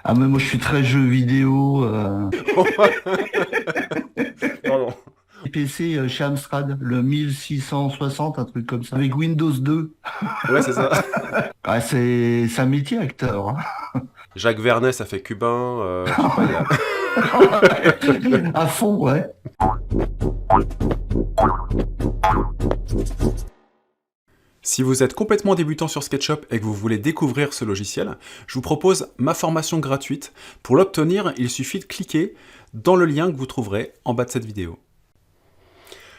Ah, mais moi, je suis très jeu vidéo. Pardon. PC chez Amstrad, le 1660, un truc comme ça, avec Windows 2. Ouais, c'est ça. Ah, c'est un métier, acteur, hein. Jacques Vernet, ça fait cubain. Je sais pas, il y a. À fond, ouais. Si vous êtes complètement débutant sur SketchUp et que vous voulez découvrir ce logiciel, je vous propose ma formation gratuite. Pour l'obtenir, il suffit de cliquer dans le lien que vous trouverez en bas de cette vidéo.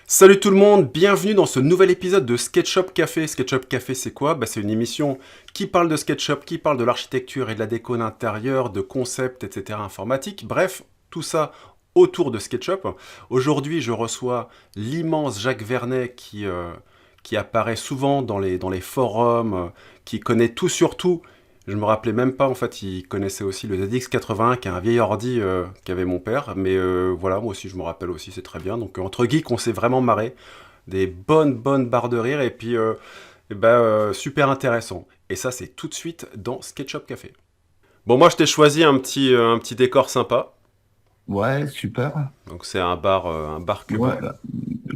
Salut tout le monde, bienvenue dans ce nouvel épisode de SketchUp Café. SketchUp Café, c'est quoi? C'est une émission qui parle de SketchUp, qui parle de l'architecture et de la déco d'intérieur, de concepts, etc. informatiques. Bref, tout ça autour de SketchUp. Aujourd'hui, je reçois l'immense Jacques Vernet qui apparaît souvent dans les forums, qui connaît tout sur tout. Je me rappelais même pas, en fait, il connaissait aussi le ZX81, qui est un vieil ordi qu'avait mon père. Mais voilà, moi aussi, je me rappelle aussi, c'est très bien. Donc, entre geeks, on s'est vraiment marré. Des bonnes barres de rire. Et puis, super intéressant. Et ça, c'est tout de suite dans SketchUp Café. Bon, moi, je t'ai choisi un petit décor sympa. Ouais, super. Donc, c'est un bar Ouais, cubain.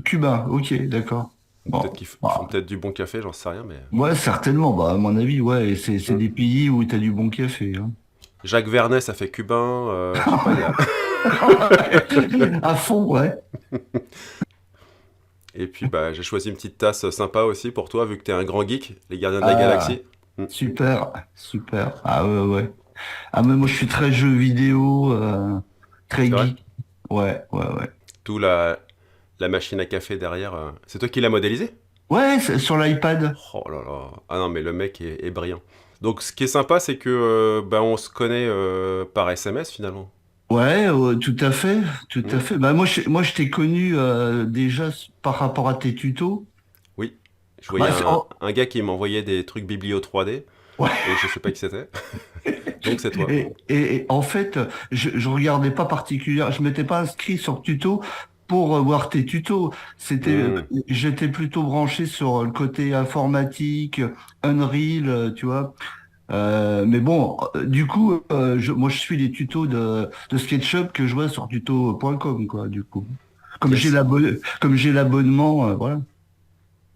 Cuba, ok, d'accord. Peut-être Bon, qu'ils ils font bah, peut-être du bon café, j'en sais rien. Mais ouais, certainement, bah, à mon avis, ouais, et c'est Hmm. des pays où t'as du bon café, hein. Jacques Vernet, ça fait cubain. Je sais pas, il y a. À fond, ouais. Et puis j'ai choisi une petite tasse sympa aussi pour toi, vu que t'es un grand geek, les Gardiens de la Ah, Galaxie. Hmm. super, super. Ah, ouais, ouais. Ah, mais moi, je suis très jeu vidéo, très C'est vrai. geek. Ouais, ouais, ouais. D'où la machine à café derrière. C'est toi qui l'as modélisé? Ouais, c'est sur l'iPad. Oh là là. Ah non, mais le mec est brillant. Donc ce qui est sympa, c'est que on se connaît par SMS finalement. Ouais, tout à fait, tout à Hmm. fait. Bah, moi, je t'ai connu déjà par rapport à tes tutos. Oui. Je voyais Bah, un gars qui m'envoyait des trucs biblio 3D ouais. et je sais pas qui c'était. Donc c'est toi. Et en fait, je regardais pas particulièrement, je m'étais pas inscrit sur tuto pour voir tes tutos. Hmm. J'étais plutôt branché sur le côté informatique, Unreal, tu vois. Mais bon, du coup, moi, je suis les tutos de SketchUp que je vois sur tuto.com, quoi, du coup. Yes. Comme j'ai l'abonnement, voilà.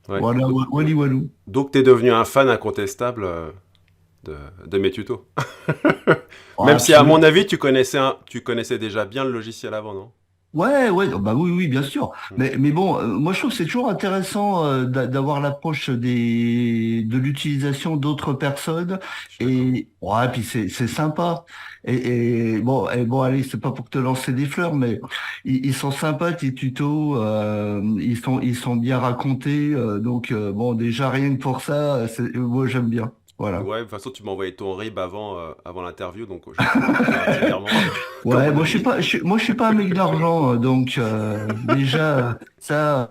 Ouais. Voilà, wally walou. Donc t'es devenu un fan incontestable de mes tutos. Ouais, Même si à mon absolument. avis tu connaissais déjà bien le logiciel avant, non? Ouais, ouais, bah oui, oui, bien sûr. Hmm. Mais bon, moi je trouve que c'est toujours intéressant d'avoir l'approche de l'utilisation d'autres personnes Je suis d'accord. et ouais, puis c'est sympa. Et bon, allez, c'est pas pour te lancer des fleurs, mais ils sont sympas tes tutos, ils sont bien racontés, donc bon, déjà rien que pour ça, moi j'aime bien. Voilà. Ouais, de toute façon tu m'as envoyé ton RIB avant l'interview, donc je te fais un petit virement, comme Ouais, on a moi dit. je suis pas un mec d'argent, donc déjà ça.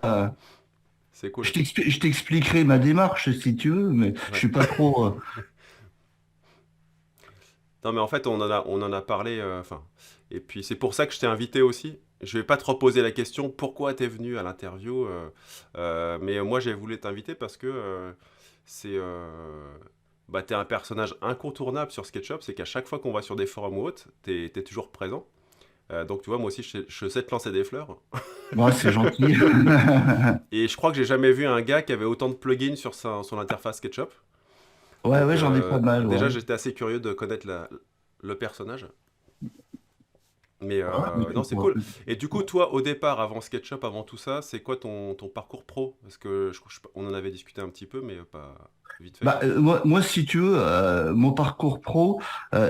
C'est cool. Je t'expliquerai ma démarche si tu veux, mais je Ouais. suis pas trop. Non mais en fait on en a parlé, enfin. Et puis c'est pour ça que je t'ai invité aussi. Je vais pas te reposer la question pourquoi t'es venu à l'interview, mais moi j'ai voulu t'inviter parce que c'est t'es un personnage incontournable sur SketchUp, c'est qu'à chaque fois qu'on va sur des forums ou autres, t'es toujours présent. Donc tu vois, moi aussi je sais te lancer des fleurs. Ouais, c'est gentil. Et je crois que j'ai jamais vu un gars qui avait autant de plugins sur son interface SketchUp. Ouais, Donc ouais, j'en ai pas mal, ouais. déjà j'étais assez curieux de connaître le personnage. Mais Ouais, mais non, c'est cool. Et du coup, toi, au départ, avant SketchUp, avant tout ça, c'est quoi ton parcours pro? Parce que on en avait discuté un petit peu, mais pas vite fait. bah, moi, si tu veux, mon parcours pro,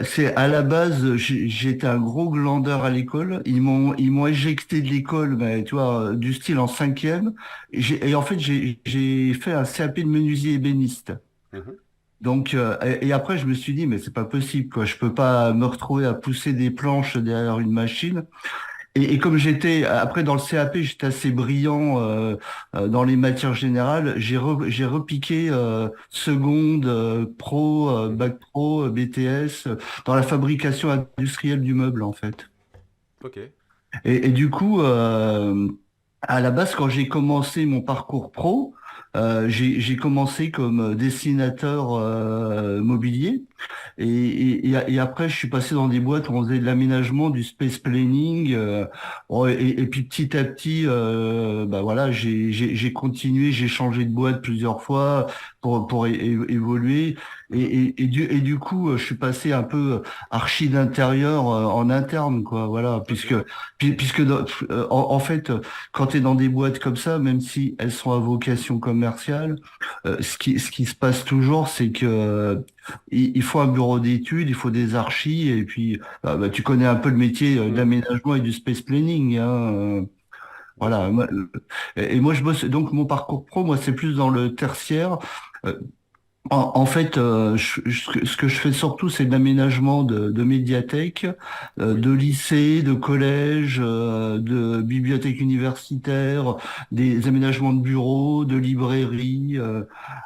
c'est à la base, j'étais un gros glandeur à l'école. Ils m'ont éjecté de l'école, mais tu vois, du style en cinquième. Et en fait, j'ai fait un CAP de menuisier ébéniste. Mhm. Donc, et après, je me suis dit, mais c'est pas possible, quoi. Je peux pas me retrouver à pousser des planches derrière une machine. Et comme j'étais, après, dans le CAP, j'étais assez brillant dans les matières générales, j'ai repiqué seconde, pro, Mhm. bac pro, BTS, dans la fabrication industrielle du meuble, en fait. Ok. Et du coup, à la base, quand j'ai commencé mon parcours pro, J'ai commencé comme dessinateur mobilier et après je suis passé dans des boîtes où on faisait de l'aménagement, du space planning bon, et puis petit à petit bah voilà j'ai continué, j'ai changé de boîte plusieurs fois pour évoluer et du coup je suis passé un peu archi d'intérieur en interne quoi voilà Ok. puisque en fait quand tu es dans des boîtes comme ça, même si elles sont à vocation commerciale, ce qui se passe toujours, c'est que il faut un bureau d'études, il faut des archis, et puis tu connais un peu le métier Hmm, d'aménagement et du space planning, hein, bien voilà. sûr. Et moi, je bosse donc mon parcours pro, moi, c'est plus dans le tertiaire. Euh, en fait, ce que je fais surtout, c'est de l'aménagement de médiathèques, Oui. de lycées, de collèges, de bibliothèques universitaires, des aménagements de bureaux, de librairies.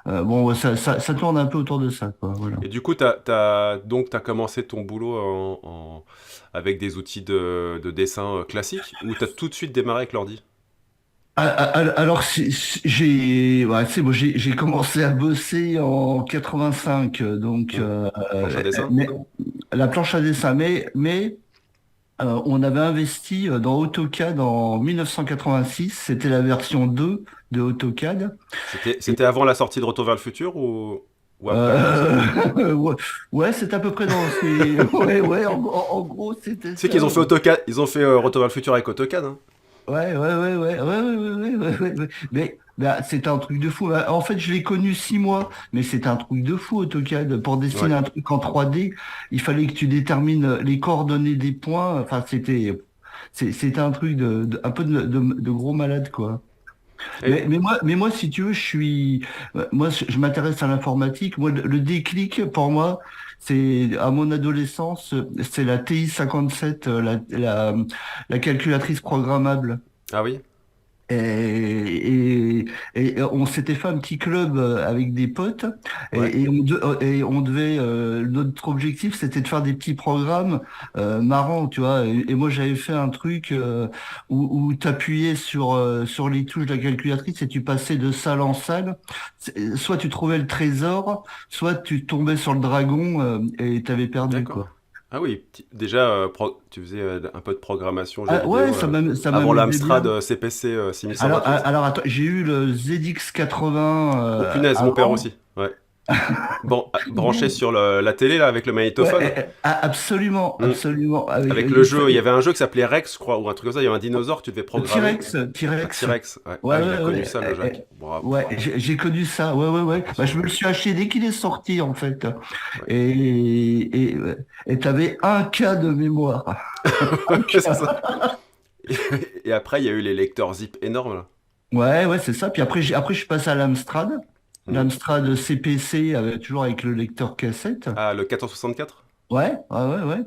Bon, ça tourne un peu autour de ça, quoi. Voilà. Et du coup, donc, t'as commencé ton boulot avec des outils de dessin classiques ou t'as tout de suite démarré avec l'ordi? Alors, j'ai, ouais, c'est bon, j'ai commencé à bosser en 85, donc Hmm. Planche à dessin? mais la planche à dessin, mais on avait investi dans AutoCAD en 1986, c'était la version 2 de AutoCAD. Et, C'était avant la sortie de Retour vers le futur ou après la sortie? ouais, ouais, c'est à peu près dans ces... Ouais, ouais, en gros, c'était Tu sais qu'ils ça. ont fait AutoCAD, ils ont fait Retour vers le futur avec AutoCAD, hein. Ouais, ouais, ouais, ouais, ouais, ouais, ouais, ouais, ouais, ouais. Mais bah, c'est un truc de fou. En fait, je l'ai connu 6 mois, mais c'est un truc de fou, AutoCAD. Pour Ouais. dessiner un truc en 3D, il fallait que tu détermines les coordonnées des points. Enfin, c'était un truc un peu de gros malade, quoi. Et, Mais moi, si tu veux, moi, je m'intéresse à l'informatique. Moi, le déclic, pour moi, c'est, à mon adolescence, c'est la TI 57, la calculatrice programmable. ah oui? Et on s'était fait un petit club avec des potes Ouais. et on devait notre objectif c'était de faire des petits programmes marrants tu vois et moi j'avais fait un truc où tu appuyais sur les touches de la calculatrice et tu passais de salle en salle. Soit tu trouvais le trésor soit tu tombais sur le dragon et t'avais perdu D'accord. quoi. Ah oui, déjà, tu faisais un peu de programmation jeux Ah, ouais, vidéo ça avant m'amusait bien. l'Amstrad CPC 6128. Alors attends, j'ai eu le ZX 80 Oh punaise, mon père avant. aussi. Ouais. Bon, branché sur la télé là avec le Ouais, magnétophone. absolument, Hmm. absolument. Avec le jeu, il y avait un jeu qui s'appelait Rex, je crois, ou un truc comme ça. Il y avait un dinosaure que tu devais programmer. T-Rex, Un T-Rex. T-Rex. Ouais. Ouais, Ah, il a ouais, connu ouais. ça, le Jacques. Bravo. Ouais, j'ai connu ça. Ouais, ouais, ouais. Bah, je me Impressionnant. le suis acheté dès qu'il est sorti, en fait. Ouais. Et t'avais un cas de mémoire. Un C'est cas. ça. Et après, il y a eu les lecteurs zip énormes là. Ouais, ouais, c'est ça. Puis après, je suis passé à l'Amstrad. Hmm. L'Amstrad CPC, toujours avec le lecteur cassette. Ah, le 464. Ouais, ouais, ouais, ouais.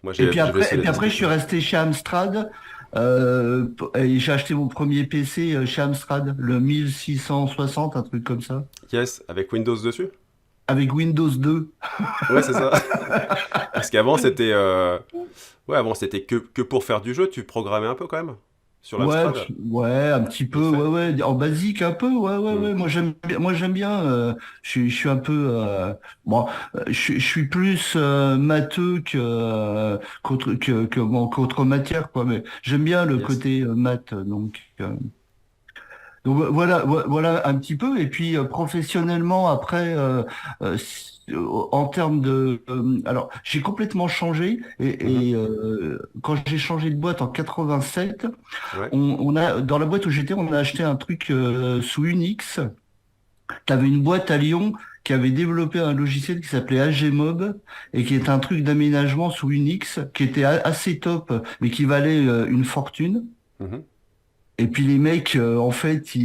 Moi, j'ai laissé Et les puis disques après, je suis aussi. resté chez Amstrad. Et j'ai acheté mon premier PC chez Amstrad, le 1660, un truc comme ça, Yes, avec Windows dessus. avec Windows 2. Ouais, c'est ça. Parce qu'avant, c'était ouais, avant, c'était que pour faire du jeu, tu programmais un peu quand même sur Ouais, l'Amstrad, ouais, un petit peu, vite ouais, fait. ouais, en basique un peu, ouais, ouais, Hmm. ouais. Moi j'aime bien. Je suis un peu, bon, je suis plus matheux qu'autre matière, quoi. Mais j'aime bien le Yes. côté maths, donc. Voilà, voilà un petit peu. Et puis professionnellement, après, en termes de... alors, j'ai complètement changé. Mhm. Quand j'ai changé de boîte en 87, Ouais. on a, dans la boîte où j'étais, on a acheté un truc sous Unix. Tu avais une boîte à Lyon qui avait développé un logiciel qui s'appelait AGMob et qui est un truc d'aménagement sous Unix qui était assez top, mais qui valait une fortune. Mhm. Et puis les mecs, en fait,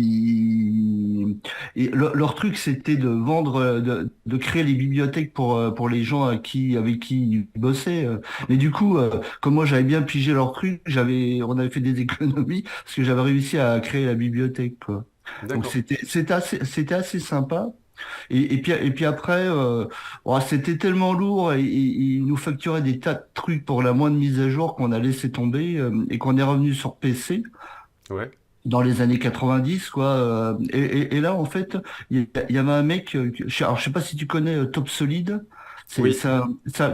leur truc, c'était de vendre, de créer les bibliothèques pour les gens avec qui ils bossaient. Mais du coup, comme moi j'avais bien pigé leur truc, on avait fait des économies parce que j'avais réussi à créer la bibliothèque, quoi. Donc D'accord. c'était assez sympa. Et puis après, oh, c'était tellement lourd et ils nous facturaient des tas de trucs pour la moindre mise à jour qu'on a laissé tomber et qu'on est revenu sur PC. Ouais. dans les années 90, quoi. Et là, en fait, il y avait un mec, alors je sais pas si tu connais Top Solid. C'est Oui, ça,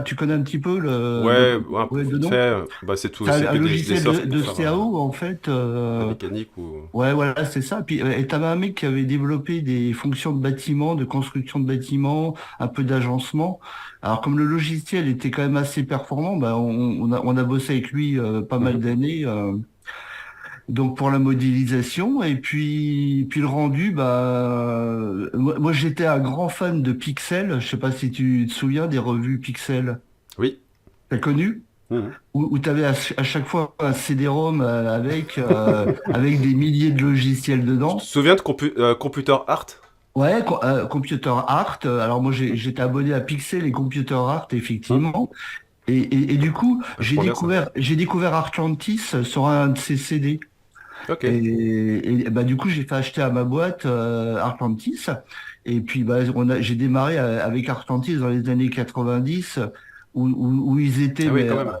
tu connais un petit peu ouais, un peu ouais, de vite fait, nom. bah, c'est tout, C'est c'est un que des logiciel softs pour de faire CAO, en fait. la mécanique ou. Ouais, voilà, c'est ça. Puis, et t'avais un mec qui avait développé des fonctions de bâtiment, de construction de bâtiment, un peu d'agencement. Alors, comme le logiciel était quand même assez performant, bah, on a bossé avec lui pas mal Mhm. d'années. Donc pour la modélisation et puis le rendu, moi j'étais un grand fan de Pixel. Je sais pas si tu te souviens des revues Pixel. Oui. T'as connu? Mhm. Où tu avais à chaque fois un CD-ROM avec des milliers de logiciels Tu te dedans. souviens de Computer Art? Ouais, Computer Art. Alors moi j'étais abonné à Pixel et Computer Art Hmm. effectivement. Et du coup Vachement bien ça. j'ai découvert Arclantis sur un de ces CD. Ok. Bah, du coup, j'ai fait acheter à ma boîte Arclantis. Et puis, bah, j'ai démarré avec Arclantis dans les années 90, où ils étaient, Ah oui, quand même.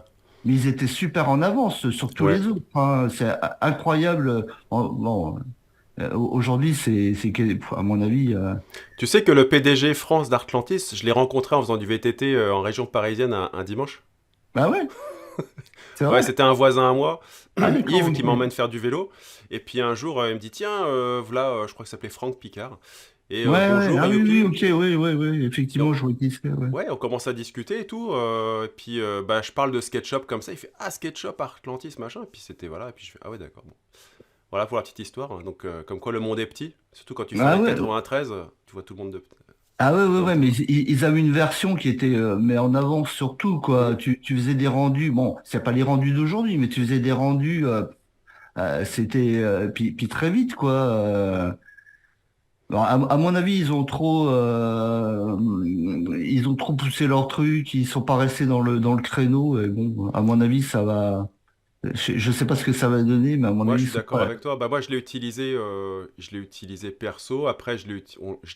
mais ils étaient super en avance sur tous Ouais. les autres, hein. C'est incroyable. Bon, aujourd'hui, à mon avis, Tu sais que le PDG France d'Artlantis, je l'ai rencontré en faisant du VTT en région parisienne un dimanche. bah ouais, c'est Ouais, vrai. c'était un voisin à moi, Ah, d'accord, Yves, qui ok. m'emmène faire du vélo. Et puis un jour, il me dit, tiens, voilà, je crois qu'il s'appelait Franck Picard. Et Ouais, ouais, bonjour, ah oui, oui, youpi. ok, oui, oui, oui, Et effectivement, je vois qui c'est, ouais. ouais, on commence à discuter et tout. Et puis bah, je parle de SketchUp comme ça. Il fait, ah, SketchUp, Arclantis, machin. Et puis c'était, voilà. Et puis je fais, ah ouais, d'accord. Bon. Voilà pour la petite histoire. Donc, comme quoi le monde est petit. Surtout quand tu fais Ah ouais, 1m93, tu vois tout le monde ah ouais, ouais, devant ouais, mais toi. ils avaient une version qui était mais en avance sur tout, quoi. Mhm. Tu faisais des rendus, bon, c'est pas les rendus d'aujourd'hui, mais tu faisais des rendus, c'était puis très vite, quoi. Alors, à mon avis, ils ont trop poussé leur truc, ils sont pas restés dans le créneau. Et bon, à mon avis, ça va. Je sais pas ce que ça va donner, mais à mon Moi, je avis, suis ils sont d'accord pas. avec toi. Bah, moi, je l'ai utilisé perso. Après, je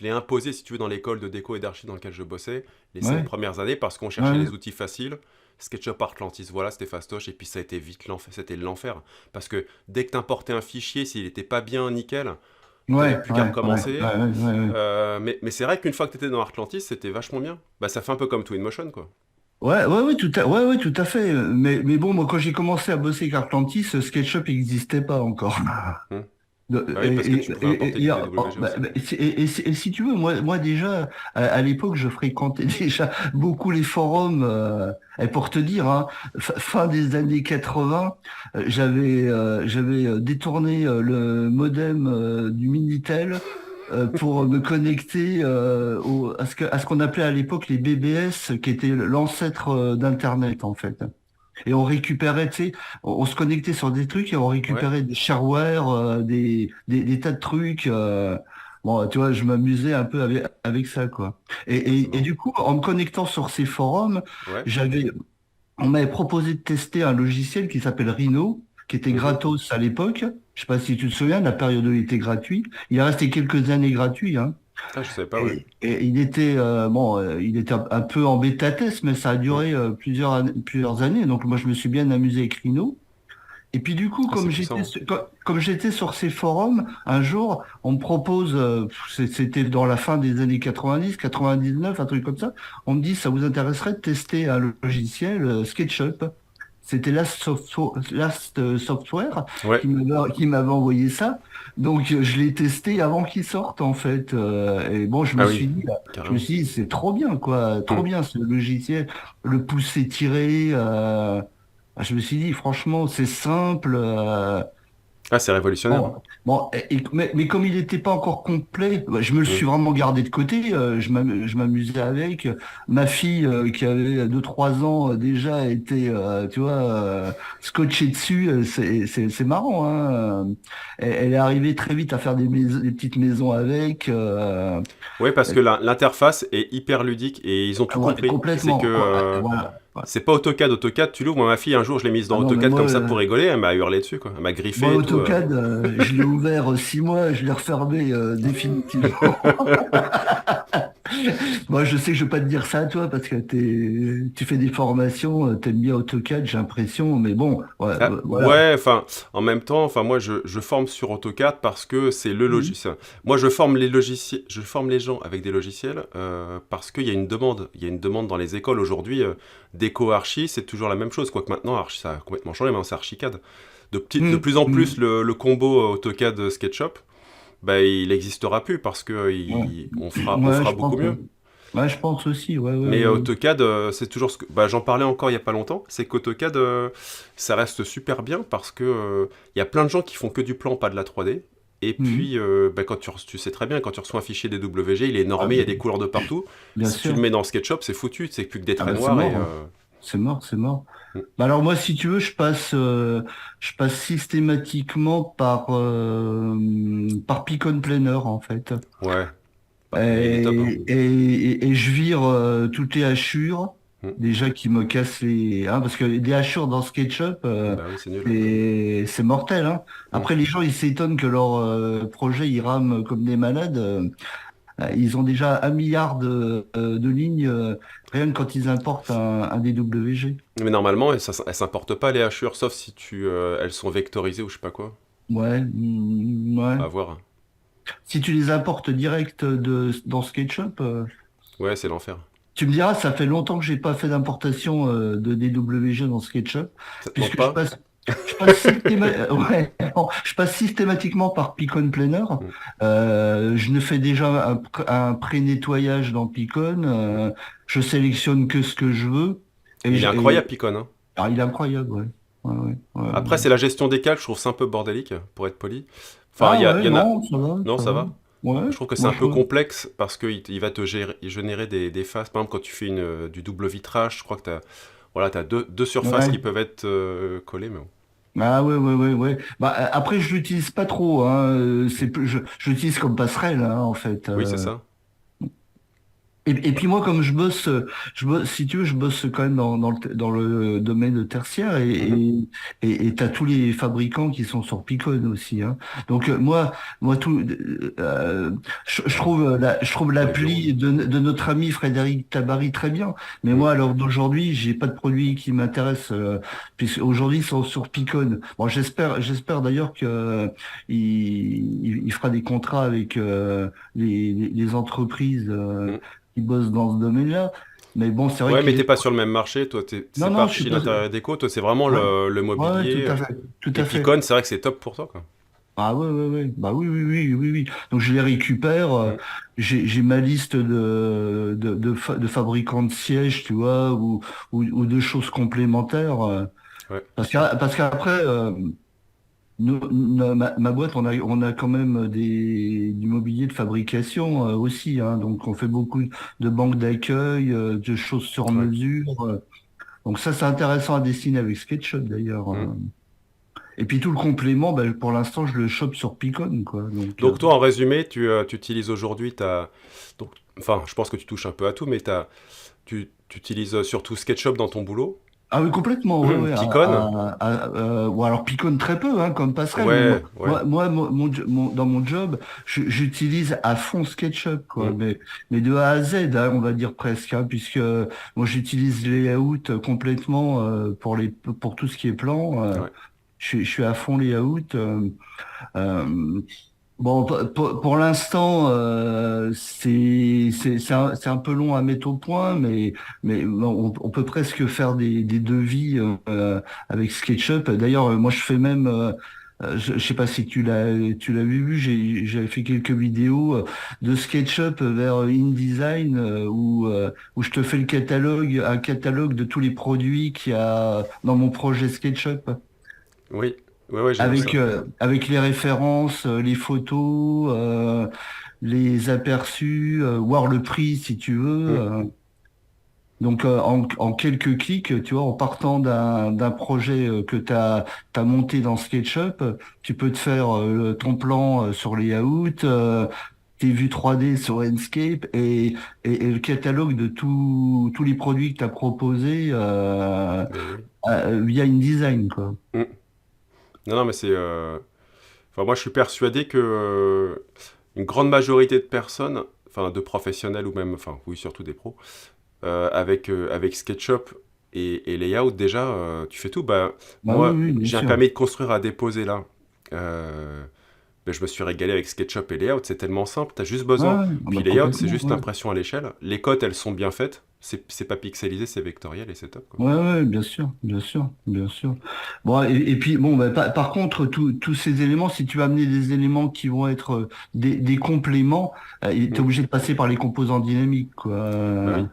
l'ai imposé, si tu veux, dans l'école de déco et d'archi dans laquelle je bossais les 5 Ouais, premières années parce qu'on cherchait ouais, les outils faciles. SketchUp Arclantis, voilà, c'était fastoche. Et puis, ça a été vite l'enfer. C'était l'enfer. Parce que dès que t'importais un fichier, s'il était pas bien nickel, t'avais ouais, plus qu'à ouais, ouais, recommencer. ouais, ouais, ouais. Mais c'est vrai qu'une fois que t'étais dans Arclantis, c'était vachement bien. Bah, ça fait un peu comme Twinmotion, quoi. Ouais, ouais, ouais, ouais, tout à fait. Mais bon, moi, quand j'ai commencé à bosser avec Atlantis, SketchUp n'existait pas encore. Hmm. De- Bah oui, parce que tu pouvais importer du oh, PWG aussi. et si tu veux, moi déjà, à l'époque, je fréquentais déjà beaucoup les forums. Et pour te dire, hein, fin des années 80, j'avais détourné le modem du Minitel pour me connecter à ce qu'on appelait à l'époque les BBS, qui étaient l'ancêtre d'Internet en fait. Et on récupérait, tu sais, on se connectait sur des trucs et on Ouais, récupérait des shareware, des tas de trucs. Bon, tu vois, je m'amusais un peu avec ça, quoi. ah, c'est Et marrant. du coup, en me connectant sur ces forums, Ouais. j'avais, on m'avait proposé de tester un logiciel qui s'appelle Rhino, qui était Mhm. gratos à l'époque. Je sais pas si tu te souviens, la période où il était gratuit. Il est resté quelques années gratuit, hein. Ah, je savais pas, ouais. Et il était il était un peu en bêta-test, mais ça a Hmm. duré plusieurs années. Donc moi, je me suis bien amusé avec Rhino. Et puis du coup, Ah, c'est puissant. comme j'étais sur ces forums, un jour, on me propose, c'était dans la fin des années 90, 99, un truc comme ça. On me dit, ça vous intéresserait de tester un logiciel SketchUp? C'était Last Software Ouais. qui m'avait envoyé ça. Donc je l'ai testé avant qu'il sorte en fait. Et bon, Ah oui, je me carrément. suis dit, c'est trop bien quoi, trop Hmm. bien ce logiciel, le pousser tiré. Je me suis dit, franchement, c'est simple. Ah, c'est révolutionnaire. Mais comme il n'était pas encore complet, bah, je me le Hmm. suis vraiment gardé de côté. Je m'amusais avec. Ma fille, qui avait 2 3 ans déjà, était, tu vois, scotchée dessus. C'est marrant, hein. Elle est arrivée très vite à faire des petites maisons avec. Ouais, parce que l'interface est hyper ludique et ils ont tout Ouais, compris. C'est que complètement. Voilà. Ouais. c'est pas AutoCAD. AutoCAD, tu l'ouvres. Moi, ma fille, un jour, je l'ai mise dans Ah non, mais AutoCAD moi, comme ça pour rigoler. Elle m'a hurlé dessus, quoi. Elle m'a griffé moi, et tout. AutoCAD, je l'ai ouvert 6 mois, je l'ai refermé définitivement. Moi, je sais que je vais pas te dire ça à toi parce que tu fais des formations, t'aimes bien AutoCAD, j'ai l'impression, mais bon, ouais, Ah, voilà. ouais, enfin, en même temps, enfin, moi, je forme sur AutoCAD parce que c'est le Mhm. logiciel. Moi, je forme les logiciels, je forme les gens avec des logiciels parce qu'il y a une demande. Il y a une demande dans les écoles aujourd'hui. Déco archi, c'est toujours la même chose. Quoique maintenant, archi, ça a complètement changé. Maintenant, c'est ArchiCAD. De Mhm. plus en plus, Mhm. le combo AutoCAD SketchUp, bah, il n'existera plus parce que Ouais. on Ouais, fera je beaucoup pense, mieux. ouais, je pense aussi, ouais, ouais, Mais ouais, ouais. AutoCAD, c'est toujours ce que. Bah, j'en parlais encore il y a pas longtemps, c'est qu'AutoCAD, ça reste super bien parce que il y a plein de gens qui font que du plan, pas de la 3D. Et Mhm. puis, bah, tu sais très bien, quand tu reçois un fichier DWG, il est Ah, normé, il y a des couleurs de partout. bien Si tu le sûr. mets dans SketchUp, c'est foutu, c'est plus que des Ah traits bah c'est noirs et. mort, hein. C'est mort, c'est mort. Mm. Bah alors moi, si tu veux, je passe systématiquement par Picon Planner en fait. Ouais, bah, il est top, hein. Et je vire toutes les hachures, Mm. déjà qui me cassent les... Hein, parce que les hachures dans SketchUp, Bah oui, c'est nul. c'est mortel. Hein. Mm. Après, les gens, ils s'étonnent que leur projet, ils rament comme des malades. Ils ont déjà 1 milliard de lignes, rien que quand ils importent un DWG. Mais normalement, elles s'importent pas les hachures, sauf si elles sont vectorisées ou je sais pas quoi. Ouais, ouais. À voir. Si tu les importes direct dans SketchUp, Ouais, c'est l'enfer. tu me diras, ça fait longtemps que j'ai pas fait d'importation de DWG dans SketchUp, Ça te manque puisque pas? non, je passe systématiquement par Picon Planner. Mm. Je ne fais déjà un pré-nettoyage dans Picon. Mm. Je sélectionne que ce que je veux. Il est Et incroyable, Picon, hein. ah, il est incroyable, ouais. Ouais, ouais, ouais, Après, ouais. c'est la gestion des calques, je trouve ça un peu bordélique, pour être poli. Enfin, Ah il ouais, y en a. non, ça va, Non, ça ça va. va. Ouais, Je trouve que c'est moi un je peu trouve. complexe parce il va te générer des faces. Par exemple, quand tu fais du double vitrage, je crois que tu as, voilà, t'as deux surfaces qui Ouais. peuvent être collées. Mais bon. Ah ouais, ouais, ouais, ouais. Bah, après, je l'utilise pas trop, hein. Mm. Je l'utilise comme passerelle, hein, en fait. Oui, c'est ça. Et puis moi, comme je bosse, si tu veux, je bosse quand même dans le domaine tertiaire Mhm. et t'as tous les fabricants qui sont sur Picon aussi. Hein. Donc moi je trouve Pour les bureaux. l'appli de notre ami Frédéric Tabary très bien. Mais Mm. moi, à l'heure d'aujourd'hui, j'ai pas de produit qui m'intéresse puisque aujourd'hui ils sont sur Picon. Bon, j'espère d'ailleurs que il fera des contrats avec les entreprises. Mm. Qui bossent dans ce domaine-là. Mais bon, c'est vrai Ouais, mais qu'il t'es est... pas sur le même marché. Toi, Non, c'est pas non, je suis archi pas... d'intérieur déco. Toi, c'est vraiment Ouais, le ouais, tout mobilier. à fait, tout Et à fait. Picon, c'est vrai que c'est top pour toi, quoi. Ah ouais, ouais, ouais. Bah oui, oui, oui, oui, oui. Donc je les récupère. Mm. J'ai ma liste de fabricants de sièges, tu vois, ou de choses complémentaires. Ouais. Parce qu'après, ma boîte, on a quand même du mobilier de fabrication aussi. Hein. Donc on fait beaucoup de banques d'accueil, de choses sur Ouais. mesure. Donc ça, c'est intéressant à dessiner avec SketchUp d'ailleurs. Mm. Et puis tout le complément, ben, pour l'instant, je le chope sur Picon, quoi. Donc, Donc toi, en résumé, tu utilises aujourd'hui donc, enfin, je pense que tu touches un peu à tout, mais tu utilises surtout SketchUp dans ton boulot. ah oui, complètement, ouais, ouais. Picon? Ou alors Picon très peu, hein, comme passerelle. Mais Ouais, ouais. dans mon job, j'utilise à fond SketchUp, quoi. Mm. Mais de A à Z, hein, on va dire presque, hein, puisque moi j'utilise les layouts complètement pour tout ce qui est plan. Ouais. Je suis à fond layout. Euh, Bon, pour l'instant, c'est un peu long à mettre au point, mais bon, on peut presque faire des devis avec SketchUp. D'ailleurs, moi, je fais même, je sais pas si tu l'as vu, j'avais fait quelques vidéos de SketchUp vers InDesign où je te fais un catalogue de tous les produits qu'il y a dans mon projet SketchUp. Oui, ouais, ouais, j'ai vu ça. Avec les références, les photos, les aperçus, voir le prix si tu veux. Mm. Donc en quelques clics, tu vois, en partant d'un projet que tu as monté dans SketchUp, tu peux te faire ton plan sur Layout, tes vues 3D sur Enscape et le catalogue de tous les produits que tu as proposés Mais oui. via InDesign, quoi. Mm. Non, non, mais enfin, moi, je suis persuadé que une grande majorité de personnes enfin de professionnels ou même, enfin oui surtout des pros, avec SketchUp et Layout déjà, tu fais tout. Bah, Bah oui, moi, oui, bien j'ai un sûr. permis de construire à déposer là. Euh, ben, je me suis régalé avec SketchUp et Layout, c'est tellement simple, t'as juste Ouais, besoin. ouais, ah Puis bah Layout, c'est complètement. juste Ouais. impression à l'échelle. Les cotes, elles sont bien faites. C'est pas pixelisé, c'est vectoriel et c'est top, quoi. Ouais, ouais, bien sûr, bien sûr, bien sûr. Bon, et puis, bon, bah, par contre, tous ces éléments, si tu vas amener des éléments qui vont être des compléments, tu es Hmm. obligé de passer par les composants dynamiques, quoi. Bah oui.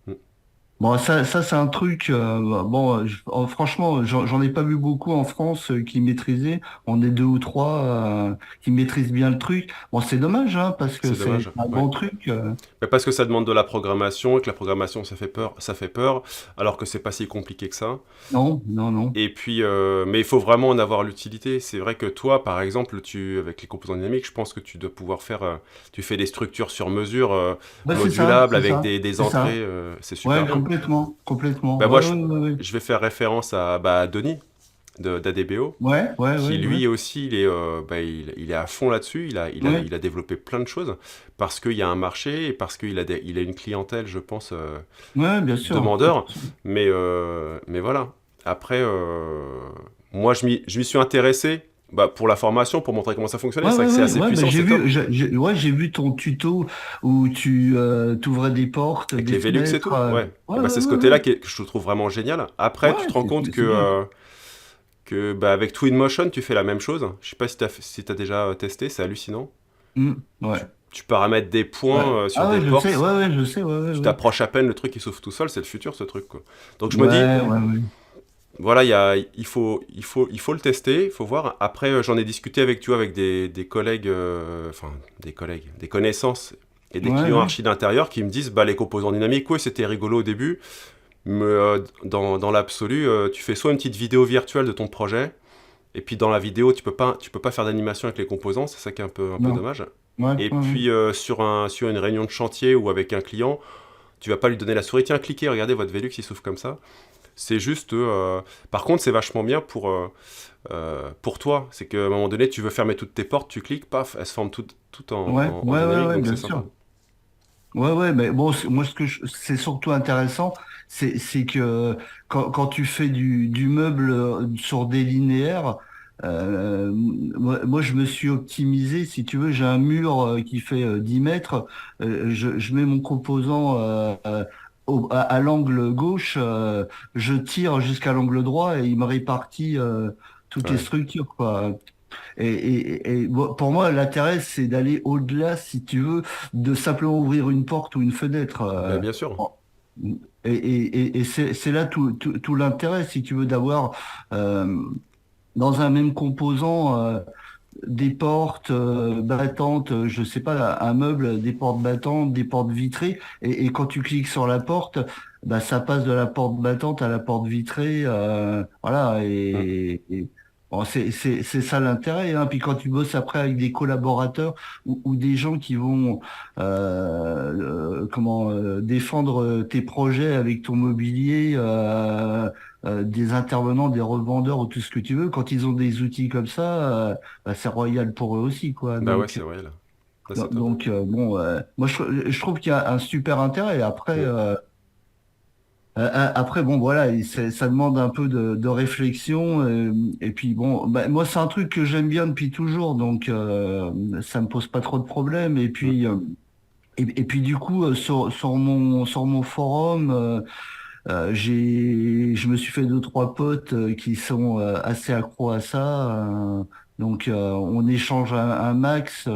Hmm. Bon, ça c'est un truc, bon, franchement, j'en ai pas vu beaucoup en France qui maîtrisaient. On est deux ou trois qui maîtrisent bien le truc. Bon, c'est dommage, hein, parce que C'est c'est dommage, un ouais. bon truc. Mais parce que ça demande de la programmation, et que la programmation, ça fait peur, alors que c'est pas si compliqué que ça. Non, non, non. Et puis, mais il faut vraiment en avoir l'utilité. C'est vrai que toi, par exemple, avec les composants dynamiques, je pense que tu dois pouvoir faire, tu fais des structures sur mesure, Bah, modulables, c'est avec ça, des c'est ça. entrées, c'est super Ouais, bien. complètement, complètement. Bah, moi, Ouais, ouais, ouais, ouais. je vais faire référence à, bah, à Denis d'ADBO, Ouais, ouais, qui ouais, ouais. lui aussi, il est à fond là-dessus. Ouais, Il a développé plein de choses parce qu'il y a un marché et parce il a une clientèle, je pense, ouais, bien sûr. demandeur. Mais voilà. Après, moi, je m'y suis intéressé bah, pour la formation, pour montrer comment ça fonctionnait. Ouais, C'est vrai ouais, que c'est ouais, assez ouais, bah, puissant, c'est top. ouais, j'ai vu ton tuto où tu t'ouvrais des portes, Avec des les Velux et fenêtres. tout, ouais. Ouais, Et bah, ouais, c'est ce ouais, côté-là ouais. que je trouve vraiment génial. Après, tu Ouais, te rends compte c'est bien. que bah, avec Twinmotion, tu fais la même chose. Je sais pas si t'as déjà testé, c'est hallucinant. Ouais, Tu paramètres des ouais. points sur Ah des ouais, je sais, portes. ouais, ouais, je sais, ouais, ouais, Tu ouais. t'approches à peine, le truc il s'ouvre tout seul, c'est le futur ce truc, quoi. Donc je me dis, Ouais, ouais, ouais. voilà, il faut le tester, il faut voir. Après, j'en ai discuté avec, tu vois, avec des collègues, enfin, des connaissances et des Ouais, clients ouais. archi d'intérieur qui me disent, bah, les composants dynamiques, ouais, c'était rigolo au début, mais dans l'absolu, tu fais soit une petite vidéo virtuelle de ton projet, et puis dans la vidéo, tu peux pas faire d'animation avec les composants, c'est ça qui est un peu Non. dommage. Ouais, Et ouais, ouais. puis, sur une réunion de chantier ou avec un client, tu vas pas lui donner la souris, tiens, cliquez, regardez, votre Velux, il s'ouvre comme ça. C'est juste. Par contre, c'est vachement bien pour toi. C'est qu'à un moment donné, tu veux fermer toutes tes portes, tu cliques, paf, elles se forment toutes Ouais, en ouais, ouais, dynamique, ouais, donc c'est bien sympa. sûr. Ouais, ouais, mais bon, moi, c'est surtout intéressant, c'est que quand tu fais du meuble sur des linéaires, moi, je me suis optimisé, si tu veux, j'ai un mur qui fait 10 mètres, je mets mon composant à l'angle gauche, je tire jusqu'à l'angle droit et il me répartit toutes les Ouais. structures, quoi. Et pour moi, l'intérêt, c'est d'aller au-delà, si tu veux, de simplement ouvrir une porte ou une fenêtre. Ben, bien sûr. Et c'est là tout l'intérêt, si tu veux, d'avoir euh, dans un même composant des portes battantes, je sais pas, un meuble, des portes battantes, des portes vitrées. Et quand tu cliques sur la porte, bah, ça passe de la porte battante à la porte vitrée. Voilà. Mm. Bon, c'est ça l'intérêt. Hein. Puis quand tu bosses après avec des collaborateurs ou des gens qui vont défendre tes projets avec ton mobilier, des intervenants, des revendeurs ou tout ce que tu veux, quand ils ont des outils comme ça, bah, c'est royal pour eux aussi, quoi. Bah ouais, c'est vrai, là. Là, c'est top. Bon, moi je trouve qu'il y a un super intérêt. Après, Mm. après bon, voilà, ça demande un peu de réflexion. Et puis bon, bah, moi c'est un truc que j'aime bien depuis toujours, donc ça me pose pas trop de problèmes. Mm. Et puis du coup, sur mon forum, je me suis fait deux, trois potes qui sont assez accros à ça. On échange un max.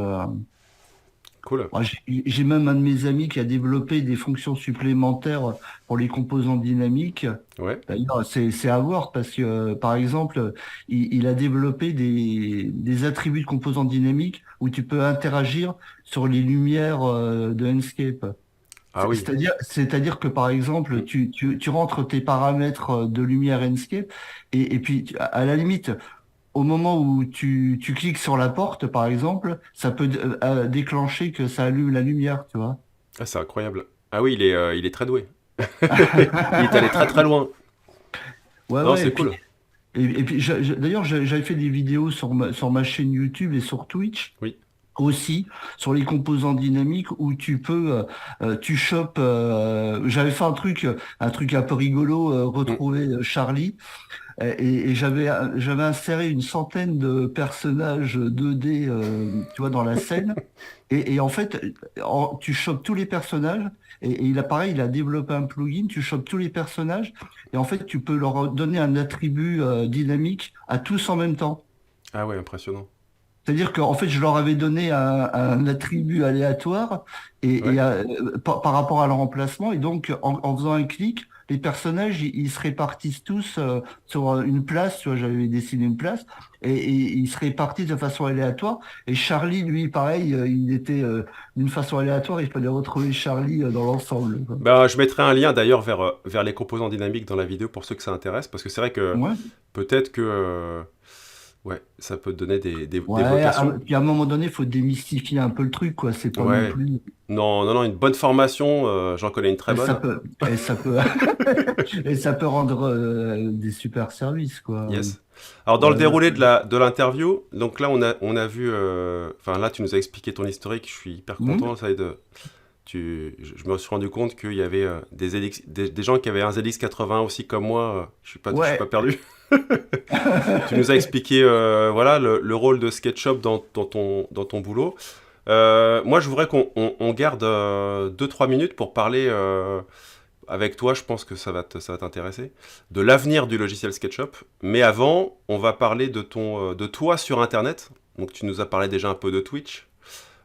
Cool. Moi, j'ai même un de mes amis qui a développé des fonctions supplémentaires pour les composants dynamiques. Ouais. D'ailleurs, c'est à voir parce que, par exemple, il a développé des attributs de composants dynamiques où tu peux interagir sur les lumières de Enscape. Ah oui. C'est-à-dire que, par exemple, Mm. tu rentres tes paramètres de lumière Enscape et puis, à la limite, au moment où tu cliques sur la porte, par exemple, ça peut déclencher que ça allume la lumière, tu vois. Ah, c'est incroyable. Ah oui, il est très doué. Il est allé très très loin. Ouais, Non, ouais, c'est cool. et puis d'ailleurs, j'avais fait des vidéos sur ma chaîne YouTube et sur Twitch. Oui. aussi sur les composants dynamiques où tu chopes. J'avais fait un truc un peu rigolo, Mm. retrouver Charlie. Et j'avais inséré une centaine de personnages 2D, tu vois, dans la scène. Et en fait, tu chopes tous les personnages. Et il a pareil, il a développé un plugin. Tu chopes tous les personnages. Et en fait, tu peux leur donner un attribut dynamique à tous en même temps. Ah ouais, impressionnant. C'est-à-dire qu'en fait, je leur avais donné un attribut aléatoire Ouais. par rapport à leur emplacement. Et donc, en faisant un clic, les personnages, ils se répartissent tous sur une place. Tu vois, j'avais dessiné une place. Et ils se répartissent de façon aléatoire. Et Charlie, lui, pareil, il était d'une façon aléatoire. Il fallait retrouver Charlie dans l'ensemble, quoi. Ben, je mettrai un lien d'ailleurs vers les composants dynamiques dans la vidéo pour ceux que ça intéresse, parce que c'est vrai que Ouais. peut-être que ouais, ça peut te donner des Ouais. vocations. Puis à un moment donné, il faut démystifier un peu le truc, quoi. C'est pas non Ouais. plus. Non, non, non, une bonne formation, j'en connais une très Et ça bonne. peut, et ça peut, et ça peut rendre des super services, quoi. Yes. Alors dans le Ouais, ouais. déroulé de l'interview, donc là on a vu, enfin là tu nous as expliqué ton historique, je suis hyper Hmm. content, ça de, je me suis rendu compte qu'il y avait des gens qui avaient un ZX80 aussi comme moi, je suis pas Ouais. perdu. Tu nous as expliqué voilà, le rôle de SketchUp dans ton boulot. Moi je voudrais on garde 2-3 minutes pour parler avec toi, je pense que ça va t'intéresser, de l'avenir du logiciel SketchUp. Mais avant, on va parler de toi sur Internet. Donc tu nous as parlé déjà un peu de Twitch.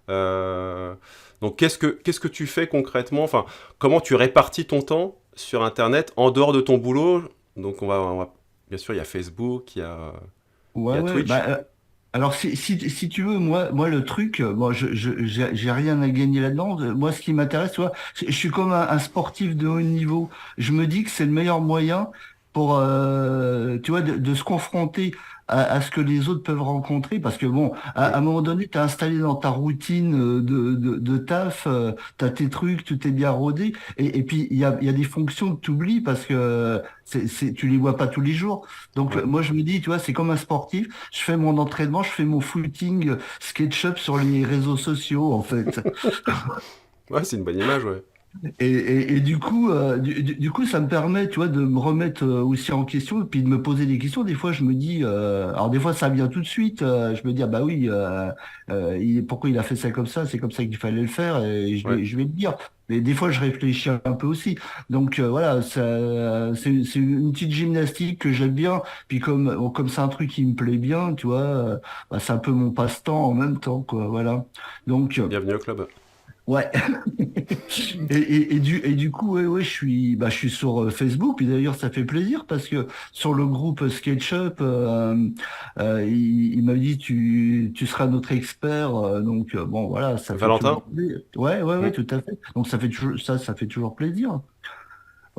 Euh, donc qu'est-ce que tu fais concrètement? Enfin, comment tu répartis ton temps sur Internet en dehors de ton boulot? Donc bien sûr, il y a Facebook, il Ouais, y a ouais. Twitch. Alors, si tu veux, moi, le truc, bon, j'ai rien à gagner là-dedans. Moi, ce qui m'intéresse, tu vois, je suis comme un sportif de haut niveau. Je me dis que c'est le meilleur moyen pour, tu vois, de se confronter à ce que les autres peuvent rencontrer. Parce que bon, à Mm. un moment donné, tu es installé dans ta routine de taf, tu as tes trucs, tout est bien rodé. Et puis, il y a des fonctions que tu oublies parce que tu les vois pas tous les jours. Donc, Ouais. moi, je me dis, tu vois, c'est comme un sportif. Je fais mon entraînement, je fais mon footing SketchUp sur les réseaux sociaux, en fait. Ouais, c'est une bonne image, ouais. Et du coup, du coup, ça me permet, tu vois, de me remettre aussi en question et puis de me poser des questions. Des fois, je me dis, alors des fois, ça vient tout de suite. Je me dis, ah bah oui, pourquoi il a fait ça comme ça? C'est comme ça qu'il fallait le faire et Ouais. je vais le dire. Mais des fois, je réfléchis un peu aussi. Donc voilà, c'est une petite gymnastique que j'aime bien. Puis comme c'est un truc qui me plaît bien, tu vois, bah, c'est un peu mon passe-temps en même temps, quoi. Voilà. Donc Bienvenue au club. ouais. Et du coup, ouais, ouais, je suis sur Facebook. Et d'ailleurs, ça fait plaisir parce que sur le groupe SketchUp, il m'a dit tu seras notre expert. Donc bon, voilà, ça fait Valentin? toujours plaisir. Ouais, ouais, ouais, Mm. tout à fait. Donc ça fait toujours plaisir.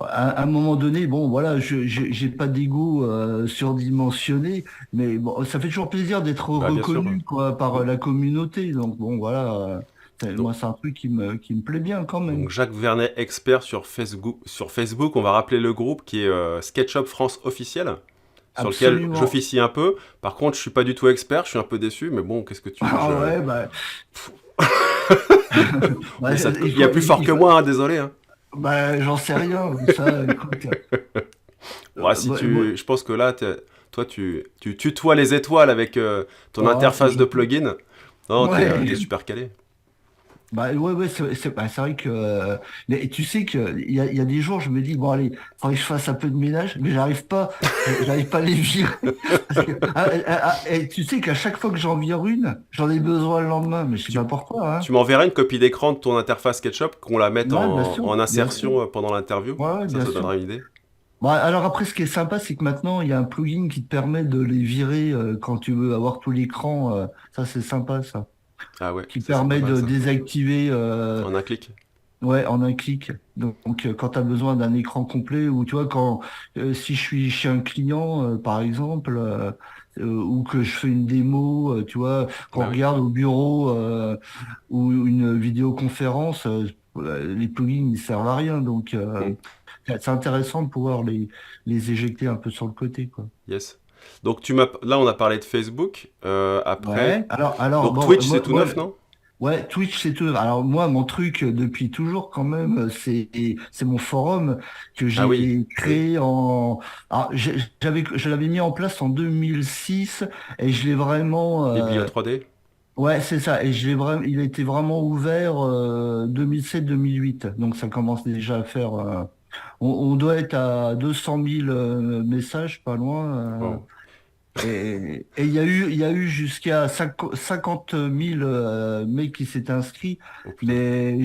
À un moment donné, bon, voilà, j'ai pas d'ego surdimensionné, mais bon, ça fait toujours plaisir d'être Bah bien sûr. reconnu quoi par Mm. la communauté. Donc bon, voilà, Donc, moi c'est un truc qui me plaît bien quand même. Donc Jacques Vernet, expert sur Facebook, on va rappeler le groupe qui est SketchUp France officiel, sur lequel Absolument. j'officie un peu. Par contre, je suis pas du tout expert, je suis un peu déçu, mais bon, qu'est-ce que tu veux, Ah ouais, bah, il y a plus fort il que faut, moi, hein, désolé. Hein. j'en sais rien. Ça, écoute, Ouais, si moi, je pense que là, toi, tu tutoies les étoiles avec ton oh, c'est interface de gentil. plugin. Non, t'es Ouais. super calé. Bah ouais, ouais, c'est vrai que mais tu sais que il y a des jours je me dis bon allez faudrait que je fasse un peu de ménage mais j'arrive pas à les virer parce que et tu sais qu'à chaque fois que j'en vire une j'en ai besoin le lendemain mais je sais pas Tu, pourquoi hein. tu m'enverras une copie d'écran de ton interface SketchUp, qu'on la mette Ouais, en bien sûr, insertion pendant l'interview. ouais, ouais, Ça bien te sûr. donnera une idée. Bon alors après ce qui est sympa c'est que maintenant il y a un plugin qui te permet de les virer quand tu veux avoir tout l'écran ça c'est sympa ça Ah ouais, qui ça c'est pas permet mal de ça. désactiver En un clic. ouais, en un clic. Donc, quand tu as besoin d'un écran complet, ou tu vois, si je suis chez un client, par exemple, ou que je fais une démo, tu vois, qu'on Bah oui. regarde au bureau ou une vidéoconférence, les plugins ils servent à rien. Donc, Mm. c'est intéressant de pouvoir les éjecter un peu sur le côté, quoi. Yes. Donc là, on a parlé de Facebook. Après, Ouais. Alors donc bon, Twitch, c'est tout moi, neuf, non? ouais, Twitch, c'est tout. Alors moi, mon truc depuis toujours quand même, c'est mon forum que Ah oui, j'ai oui. créé en. Alors, je l'avais mis en place en 2006 et je l'ai vraiment. Biblio 3D. Ouais, c'est ça. Et je l'ai vraiment. Il a été vraiment ouvert 2007-2008. Donc ça commence déjà à faire. On doit être à 200 000 messages, pas loin. Wow. Et il y a eu jusqu'à 50 000 mecs qui s'étaient inscrits, Oh putain. mais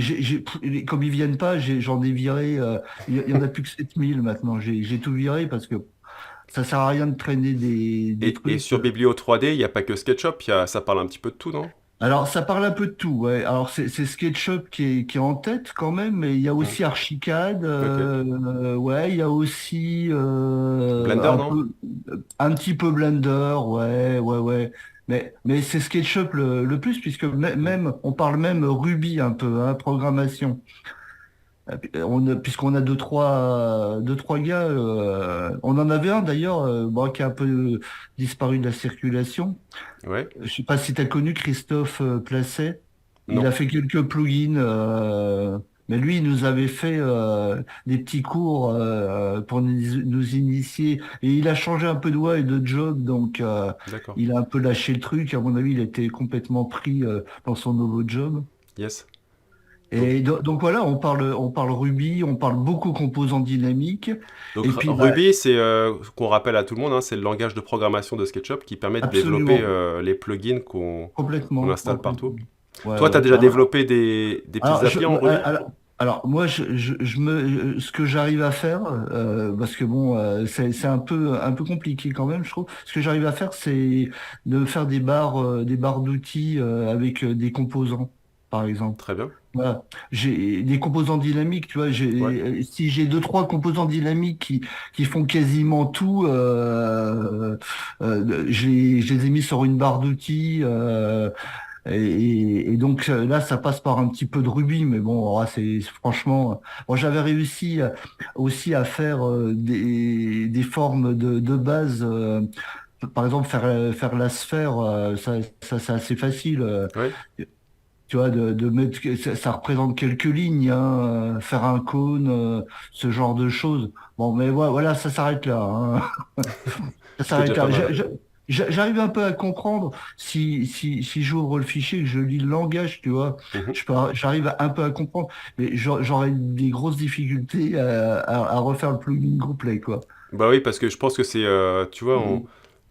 comme ils viennent pas, j'en ai viré. Il y en a plus que 7 000 maintenant. J'ai tout viré parce que ça sert à rien de traîner des Et trucs. sur Biblio 3D, il n'y a pas que SketchUp, ça parle un petit peu de tout, non? Alors, ça parle un peu de tout, ouais. Alors, c'est SketchUp qui est en tête quand même, mais il y a Hmm. aussi Archicad, Ok. ouais, il y a aussi Blender, non? un petit peu Blender, ouais, ouais, ouais. Mais c'est SketchUp le plus, puisque Hmm. même, on parle même Ruby un peu, hein, programmation. Puisqu'on a deux, trois gars, on en avait un d'ailleurs, bon, qui a un peu disparu de la circulation. Ouais. Je sais pas si tu as connu Christophe Placet. Il Non. a fait quelques plugins, mais lui, il nous avait fait des petits cours pour nous initier. Et il a changé un peu de voie et de job, donc D'accord. il a un peu lâché le truc. À mon avis, il était complètement pris dans son nouveau job. Yes. Donc, Et donc voilà, on parle Ruby, on parle beaucoup composants dynamiques. donc, Et puis, bah, Ruby, c'est qu'on rappelle à tout le monde, hein, c'est le langage de programmation de SketchUp qui permet de développer absolument, les plugins qu'on complètement, installe partout. complètement. Ouais, Toi, tu as ouais. déjà développé des petites Alors, applis en Ruby? moi, ce que j'arrive à faire, parce que bon, c'est un peu compliqué quand même, je trouve. Ce que j'arrive à faire, c'est de faire des barres d'outils avec des composants, par exemple. Très bien. Voilà. J'ai des composants dynamiques, tu vois. Ouais. Si j'ai deux, trois composants dynamiques qui font quasiment tout, je les ai mis sur une barre d'outils. Et donc là, ça passe par un petit peu de Ruby, mais bon, c'est franchement. Bon, j'avais réussi aussi à faire des formes de base. Par exemple, faire la sphère, ça c'est assez facile. Ouais. Tu vois, de mettre, ça représente quelques lignes, hein, faire un cône, ce genre de choses. Bon, mais voilà, ça s'arrête là, hein. Ça Ce qui est déjà s'arrête pas là. mal. Ouais. J'arrive un peu à comprendre si j'ouvre le fichier, que je lis le langage, tu vois, Mhm. j'arrive un peu à comprendre, mais j'aurais des grosses difficultés à refaire le plugin complet, quoi. Bah oui, parce que je pense que c'est, tu vois, Mhm.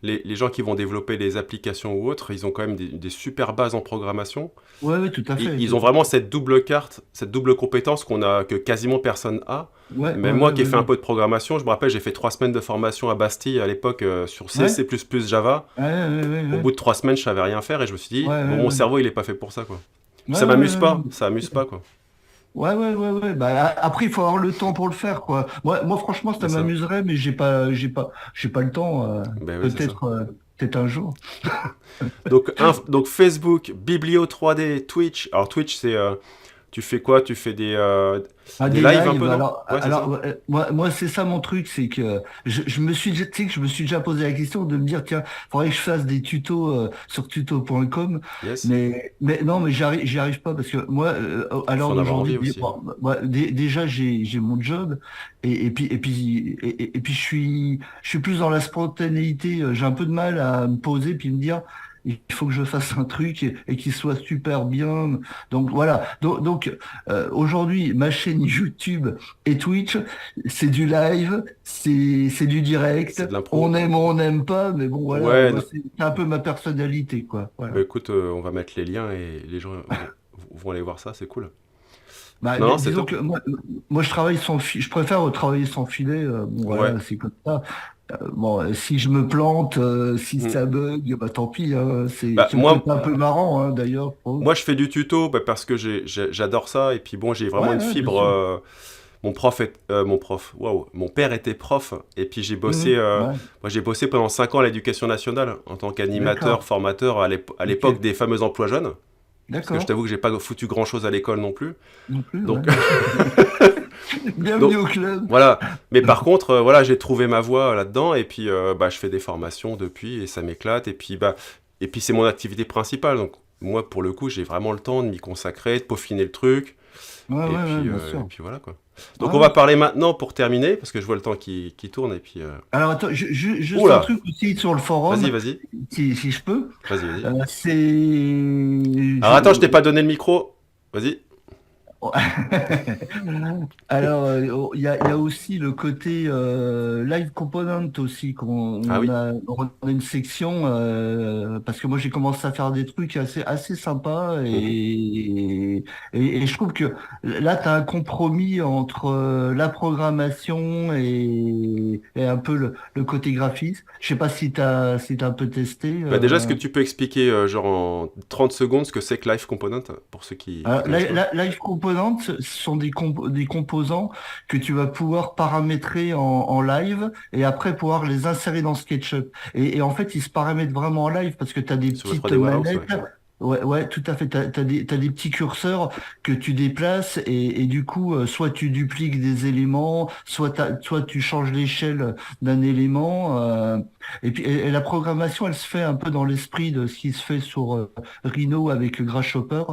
les gens qui vont développer des applications ou autres, ils ont quand même des super bases en programmation. Ouais, ouais, tout à fait, Ils tout ont à vraiment fait. cette double carte, cette double compétence que quasiment personne a. Ouais, ouais, Même moi ouais, qui ai ouais, fait un ouais. peu de programmation, je me rappelle, j'ai fait 3 semaines de formation à Bastille à l'époque sur C, Ouais, C++, Java. ouais, ouais, ouais, Au ouais. bout de 3 semaines, je savais rien faire et je me suis dit, Ouais, bon, ouais, mon ouais. cerveau, il est pas fait pour ça, quoi. Puis Ouais, ça ouais, m'amuse ouais, pas, ouais. ça amuse pas, quoi. Ouais, ouais, ouais, ouais. Bah, après, il faut avoir le temps pour le faire, quoi. Moi, franchement, ça C'est ça. m'amuserait, mais j'ai pas le temps. Ben oui, c'est ça. Peut-être, peut-être un jour. Donc Facebook, Biblio 3D, Twitch. Alors Twitch, c'est, tu fais quoi? Tu fais Ah, des des lives un lives, peu, non? Ouais, c'est ça. moi c'est ça mon truc, c'est que je me suis, tu sais que je me suis déjà posé la question de me dire, tiens, faudrait que je fasse des tutos sur tuto.com, Yes. mais non, mais j'y arrive pas parce que moi, à Faut l'heure en avoir d'aujourd'hui, envie aussi. bon, moi, déjà j'ai mon job et puis je suis plus dans la spontanéité, j'ai un peu de mal à me poser puis me dire, il faut que je fasse un truc et qu'il soit super bien. Donc voilà. Aujourd'hui, ma chaîne YouTube et Twitch, c'est du live, c'est du direct. C'est de l'impro. On n'aime pas, mais bon, voilà, Ouais, moi, c'est un peu ma personnalité, quoi. bah Voilà. écoute, on va mettre les liens et les gens vont aller voir ça, c'est cool. Bah, Non, non, c'est disons top. que moi, je travaille je préfère travailler sans filet. Bon, Ouais. voilà, c'est comme ça. Bon, si je me plante, si Mm. ça bug, bah tant pis. Hein, Bah c'est le côté un peu marrant, hein, d'ailleurs, je trouve. moi je fais du tuto bah, parce que j'adore ça et puis bon, j'ai vraiment Ouais, une ouais, bien fibre. sûr. Waouh, mon père était prof et puis Ouais, moi j'ai bossé pendant 5 ans à l'Éducation nationale en tant qu'animateur, d'accord. formateur à Ok. l'époque des fameux emplois jeunes. Parce que je D'accord. t'avoue que j'ai pas foutu grand-chose à l'école non plus. Non plus, ouais. Donc, Bienvenue donc au club. voilà. Mais par contre, voilà, j'ai trouvé ma voie là-dedans et puis bah, je fais des formations depuis et ça m'éclate. Et puis c'est mon activité principale. Donc moi, pour le coup, j'ai vraiment le temps de m'y consacrer, de peaufiner le truc. Ouais, ouais, ouais, bien Et sûr. puis voilà quoi. Donc Ouais, on va ouais. parler maintenant pour terminer, parce que je vois le temps qui tourne et puis. Alors attends, juste un Oula! truc aussi sur le Vas-y, forum, vas-y, si je peux. vas-y, vas-y. C'est, Alors attends, je t'ai pas donné le micro. Vas-y. Alors, il y a aussi le côté live component aussi, Ah oui. on a une section, parce que moi j'ai commencé à faire des trucs assez sympas Mhm. et je trouve que là tu as un compromis entre la programmation et un peu le côté graphisme. Je sais pas si t'as un peu testé. Bah déjà, est-ce que tu peux expliquer, genre en 30 secondes, ce que c'est que Live Component, pour ceux qui connaissent pas? Live Components, ce sont des composants que tu vas pouvoir paramétrer en live et après pouvoir les insérer dans SketchUp. Et en fait, ils se paramètrent vraiment en live parce que tu as des Sur le petites 3D Warehouse, ouais. manettes. Ouais, ouais, tout à fait. T'as des petits curseurs que tu déplaces et du coup, soit tu dupliques des éléments, soit tu changes l'échelle d'un élément. Et puis, et la programmation, elle se fait un peu dans l'esprit de ce qui se fait sur Rhino avec Grasshopper.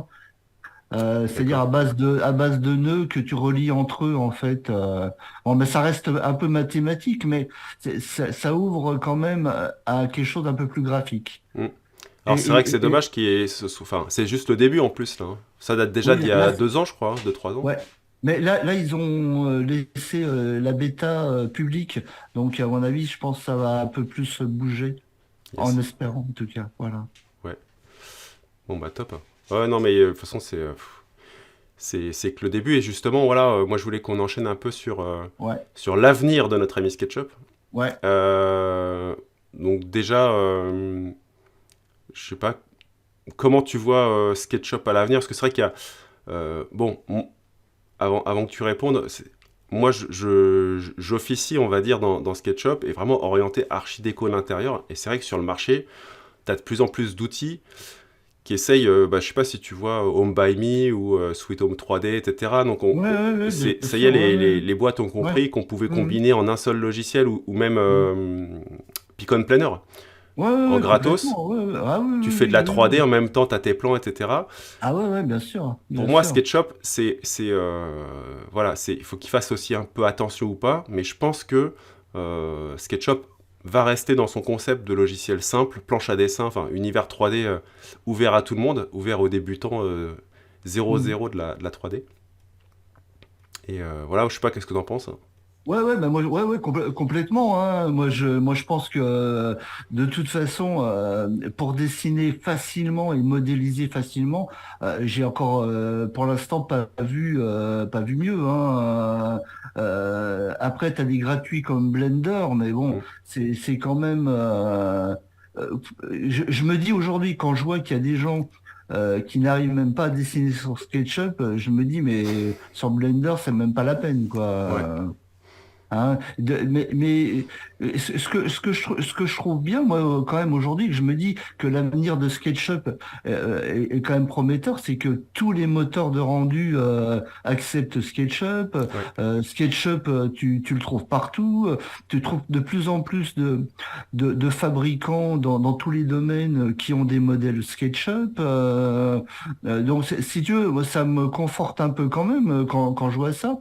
C'est-à-dire D'accord. à base de nœuds que tu relis entre eux en fait. Bon, mais ça reste un peu mathématique, mais ça ouvre quand même à quelque chose d'un peu plus graphique. Mm. Et, Alors c'est vrai que c'est et dommage enfin, c'est juste le début en plus, là, hein. Ça date déjà oui, d'il y a 2 ans, je crois, hein, 2, 3 ans. ouais. Mais là, ils ont laissé la bêta publique, donc à mon avis, je pense que ça va un peu plus bouger, en Yes. espérant en tout cas. Voilà. Ouais. Bon bah top, hein. Ouais, non mais de toute façon c'est que le début et justement voilà, moi je voulais qu'on enchaîne un peu Ouais, sur l'avenir de notre ami SketchUp. ouais. Euh, donc déjà, je sais pas comment tu vois SketchUp à l'avenir, parce que c'est vrai qu'il y a bon, avant que tu répondes, moi j'officie, on va dire, dans SketchUp et vraiment orienté archi-déco de l'intérieur. Et c'est vrai que sur le marché, tu as de plus en plus d'outils qui essayent, bah, je sais pas si tu vois Home by Me ou Sweet Home 3D, etc. Donc Ouais, ouais, ouais, bien ça y est, sûr, ouais, ouais. les boîtes ont Ouais. compris qu'on pouvait Mhm. combiner en un seul logiciel ou même Mhm. Picon Planner Ouais, ouais, en ouais, gratos. complètement. Ouais, ouais. Ah oui, Tu oui, fais de oui, la oui, 3D oui. en même temps, tu as tes plans, etc. Ah ouais, ouais, bien sûr, bien Pour moi, sûr. SketchUp, voilà, il faut qu'il fasse aussi un peu attention ou pas, mais je pense que SketchUp va rester dans son concept de logiciel simple, planche à dessin, enfin univers 3D ouvert à tout le monde, ouvert aux débutants 0-0 de la 3D. Et voilà, je sais pas, qu'est-ce que t'en penses? Ouais, ouais, bah moi, ouais, ouais, complètement, hein. Moi, je pense que de toute façon, pour dessiner facilement et modéliser facilement, j'ai encore, pour l'instant, pas vu mieux, hein. Après, t'as des gratuits comme Blender, mais bon, Mm. c'est quand même. Je me dis aujourd'hui, quand je vois qu'il y a des gens qui n'arrivent même pas à dessiner sur SketchUp, je me dis, mais sur Blender, c'est même pas la peine, Ouais, quoi. Hein, mais ce que je trouve bien, moi, quand même, aujourd'hui, que je me dis que l'avenir de SketchUp est quand même prometteur, c'est que tous les moteurs de rendu acceptent SketchUp. ouais. SketchUp, tu le trouves partout. Tu trouves de plus en plus de fabricants dans tous les domaines qui ont des modèles SketchUp. Donc, si tu veux, moi, ça me conforte un peu quand même quand je vois ça.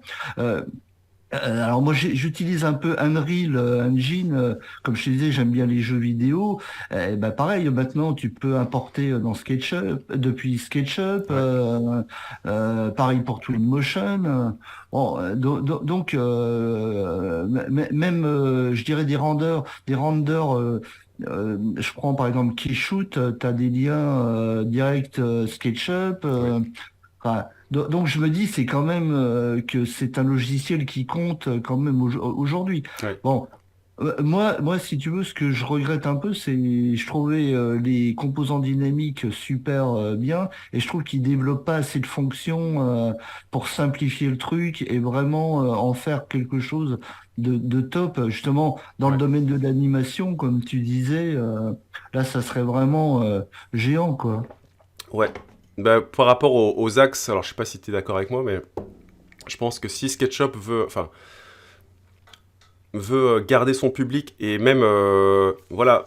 Euh, alors moi j'utilise un peu Unreal Engine, comme je te disais j'aime bien les jeux vidéo. Bah pareil maintenant tu peux importer dans SketchUp depuis SketchUp, Ouais. pareil pour Twinmotion. Bon, donc même je dirais des renders. Je prends par exemple Keyshoot, tu as des liens directs SketchUp. Ouais. Enfin, donc je me dis, c'est quand même que c'est un logiciel qui compte quand même aujourd'hui. Ouais. Bon, moi, si tu veux, ce que je regrette un peu, c'est je trouvais les composants dynamiques super bien, et je trouve qu'ils développent pas assez de fonctions pour simplifier le truc et vraiment en faire quelque chose de top. Justement, dans le Ouais. domaine de l'animation, comme tu disais, là, ça serait vraiment géant, quoi. Ouais. Bah, par rapport aux axes, alors je sais pas si tu es d'accord avec moi, mais je pense que si SketchUp veut garder son public et même, voilà,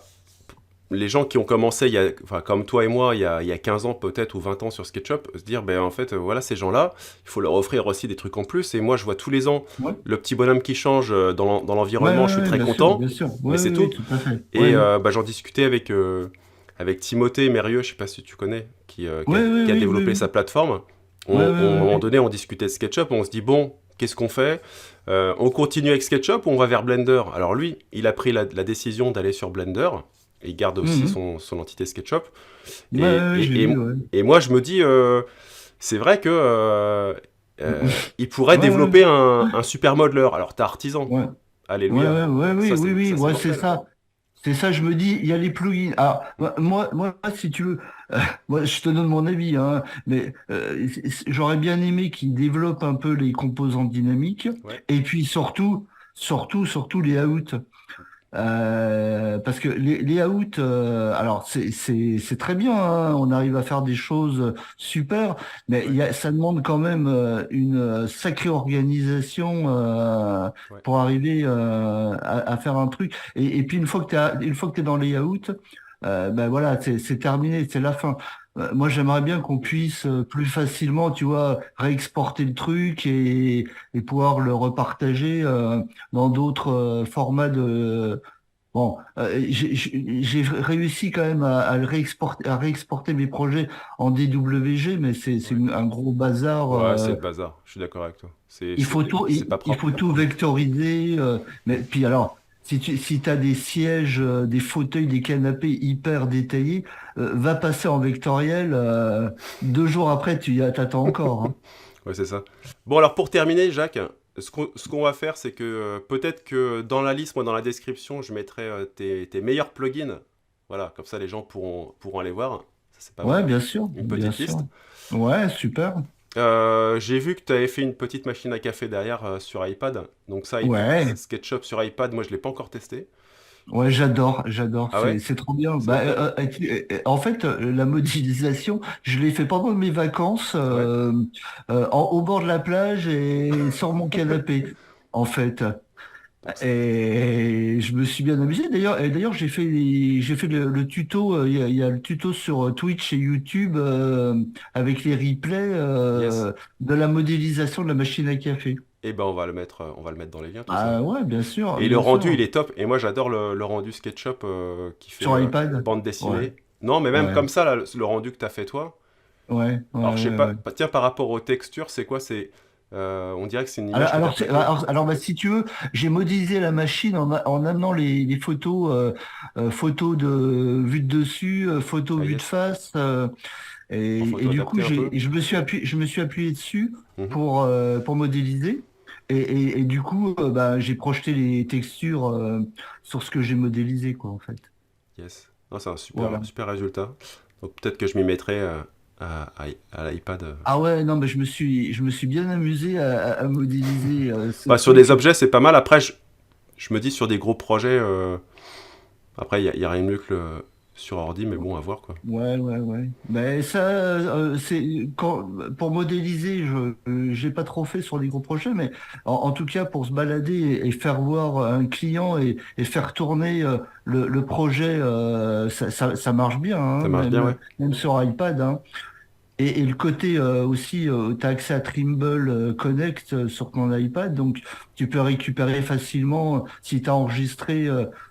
les gens qui ont commencé, comme toi et moi, il y a 15 ans peut-être ou 20 ans sur SketchUp, se dire, ben en fait, voilà, ces gens-là, il faut leur offrir aussi des trucs en plus. Et moi, je vois tous les ans Ouais, le petit bonhomme qui change dans ouais, l'environnement, je ouais, suis ouais, très content, bien sûr. mais Ouais, c'est oui, oui, tout. tout à fait. Et Ouais, bah, j'en discutais avec Timothée Mérieux, je sais pas si tu connais, ouais, ouais, qui a oui, oui, développé sa oui. plateforme. Ouais, À un ouais, moment ouais, donné, on discutait de SketchUp, on se dit, bon, qu'est-ce qu'on fait? On continue avec SketchUp ou on va vers Blender? Alors lui, il a pris la décision d'aller sur Blender. Et il garde ouais. aussi Mhm. son entité SketchUp. Ouais, Et, ouais, ouais, j'ai et, et, vu, ouais. et moi, je me dis, c'est vrai que il pourrait Ouais, ouais, développer un super modeler. Alors, t'as Artisan, ouais. Ouais, alléluia. ouais, ouais, oui, Ça, oui, oui, ça, c'est ouais, c'est mortel. ça. C'est ça, je me dis, il y a les plugins. Alors, Mm. si tu veux, moi, je te donne mon avis, hein, mais j'aurais bien aimé qu'ils développent un peu les composants dynamiques Ouais, et puis surtout les outs. Parce que les outs, alors c'est très bien, hein, on arrive à faire des choses super, mais ouais, ça demande quand même une sacrée organisation ouais. pour arriver à faire un truc. Et puis une fois que t'es dans les outs, ben voilà, c'est terminé, c'est la fin. Moi, j'aimerais bien qu'on Mm. puisse plus facilement, tu vois, réexporter le truc et pouvoir le repartager dans d'autres formats de. Bon, j'ai réussi quand même à réexporter mes projets en DWG, mais c'est Ouais. un gros bazar. Ouais, c'est le bazar. Je suis d'accord avec toi. C'est pas Il propre. faut tout vectoriser. Mais puis alors, si t'as des sièges, des fauteuils, des canapés hyper détaillés, va passer en vectoriel. 2 jours après, t'attends encore, hein. Ouais, c'est ça. Bon, alors pour terminer, Jacques, ce qu'on va faire, c'est que peut-être que dans la liste, moi, dans la description, je mettrai tes meilleurs plugins. Voilà, comme ça, les gens pourront aller voir. Ça, c'est pas Ouais, mal. bien sûr, Une bien petite sûr. liste. Ouais, super. J'ai vu que tu avais fait une petite machine à café derrière sur iPad. Donc ça, Ouais. SketchUp sur iPad, moi, je l'ai pas encore testé. Ouais, j'adore, Ah ouais? c'est trop bien. C'est Bah, mortel? en fait, la modélisation, je l'ai fait pendant mes vacances, Ouais. au bord de la plage et sur mon canapé, en fait. Donc, Et je me suis bien amusé. D'ailleurs, j'ai fait le tuto. Il y a le tuto sur Twitch et YouTube avec les replays yes. de la modélisation de la machine à café. Eh ben, on va le mettre dans les liens, tout ça. Ah ouais, bien sûr, Et le bien rendu, sûr. il est top. Et moi, j'adore le rendu SketchUp qui fait Sur iPad. bande Ouais, dessinée. Non, mais même ouais, comme ça, là, le rendu que tu as fait toi. ouais, ouais, Alors, je sais ouais, pas. ouais. Tiens, par rapport aux textures, c'est quoi? On dirait que c'est une image que tu as plaquée. Bah, si tu veux, j'ai modélisé la machine en amenant les photos, photos de vue de dessus, photos Ah, vue de yes. face, En et photo du coup, adaptée un peu. je me suis appuyé dessus Mhm. pour modéliser. Et du coup, bah, j'ai projeté les textures sur ce que j'ai modélisé, quoi, en fait. Yes. Non, c'est un super, Voilà. super résultat. Donc, peut-être que je m'y mettrai à l'iPad. Ah ouais, non, mais je me suis bien amusé à modéliser ce Bah, sur des truc. objets, c'est pas mal. Après, je me dis sur des gros projets. Après, il y a rien de mieux que sur ordi, mais bon, à voir quoi. Ouais, ouais, ouais. Mais ça, pour modéliser, j'ai pas trop fait sur les gros projets, mais en tout cas pour se balader et faire voir un client et faire tourner le projet, ça marche bien, Ça hein, marche bien, ouais. même sur iPad, hein. Et le côté aussi, tu as accès à Trimble Connect sur ton iPad, donc tu peux récupérer facilement, si tu as enregistré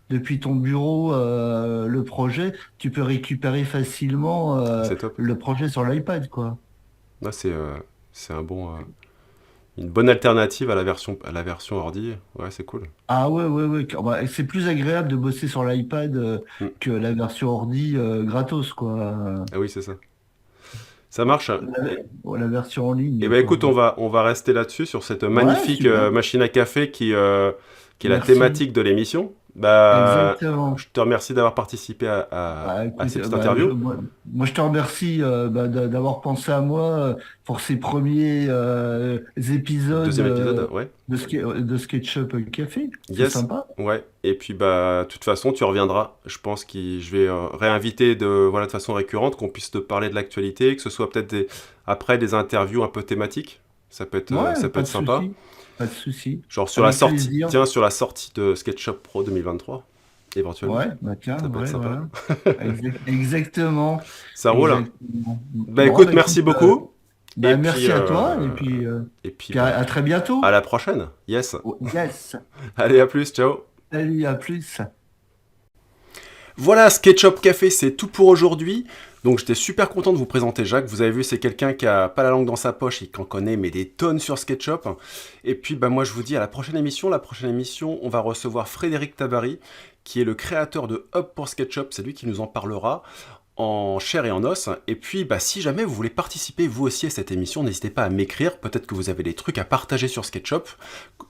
depuis ton bureau le projet, tu peux récupérer facilement C'est top. le projet sur l'iPad, quoi. Là, c'est une bonne alternative à la version ordi. Ouais, c'est cool. Ah ouais, ouais, ouais. Bah, c'est plus agréable de bosser sur l'iPad Mm. que la version ordi gratos, quoi. Ah oui, c'est ça. Ça marche. La version en Et ligne, ben quoi. écoute, on va rester là-dessus sur cette Ouais, magnifique super. machine à café qui est la Merci. thématique de l'émission. Bah, Exactement. je te remercie d'avoir participé Bah, à écoute, cette petite interview. moi, je te remercie d'avoir pensé à moi pour ces premiers épisodes Deuxième épisode, ouais. de SketchUp Café. C'est Yes, sympa. ouais. Et puis bah, de toute façon, tu reviendras. Je pense que je vais réinviter voilà, de façon récurrente, qu'on puisse te parler de l'actualité, que ce soit peut-être après des interviews un peu thématiques. Ouais, Ça peut pas être de sympa. souci. Pas de souci. Genre sur la Avec sortie, plaisir. tiens, sur la sortie de SketchUp Pro 2023, éventuellement. Ouais, bah tiens, Ça peut être ouais, sympa. voilà. Exactement. Ça roule. Exactement. Bah Bon, écoute, bah écoute, merci beaucoup. Et puis, merci à toi et puis puis à bah, très à bientôt. la prochaine. Yes. Oh, yes. Allez, à plus, ciao. Salut, à plus. Voilà, SketchUp Café, c'est tout pour aujourd'hui. Donc j'étais super content de vous présenter Jacques. Vous avez vu, c'est quelqu'un qui a pas la langue dans sa poche et qui en connaît mais des tonnes sur SketchUp. Et puis bah moi je vous dis à la prochaine émission. La prochaine émission, on va recevoir Frédéric Tabary, qui est le créateur de Hub pour SketchUp. C'est lui qui nous en parlera en chair et en os. Et puis, bah, si jamais vous voulez participer vous aussi à cette émission, n'hésitez pas à m'écrire. Peut-être que vous avez des trucs à partager sur SketchUp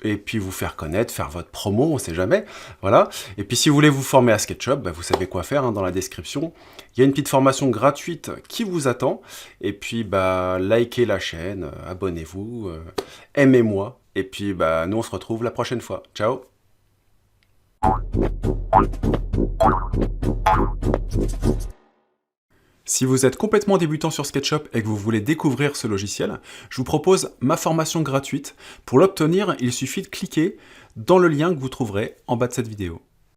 et puis vous faire connaître, faire votre promo, on sait jamais. Voilà. Et puis, si vous voulez vous former à SketchUp, bah, vous savez quoi faire hein, dans la description. Il y a une petite formation gratuite qui vous attend. Et puis, bah, likez la chaîne, abonnez-vous, aimez-moi. Et puis, bah, nous, on se retrouve la prochaine fois. Ciao! Si vous êtes complètement débutant sur SketchUp et que vous voulez découvrir ce logiciel, je vous propose ma formation gratuite. Pour l'obtenir, il suffit de cliquer dans le lien que vous trouverez en bas de cette vidéo.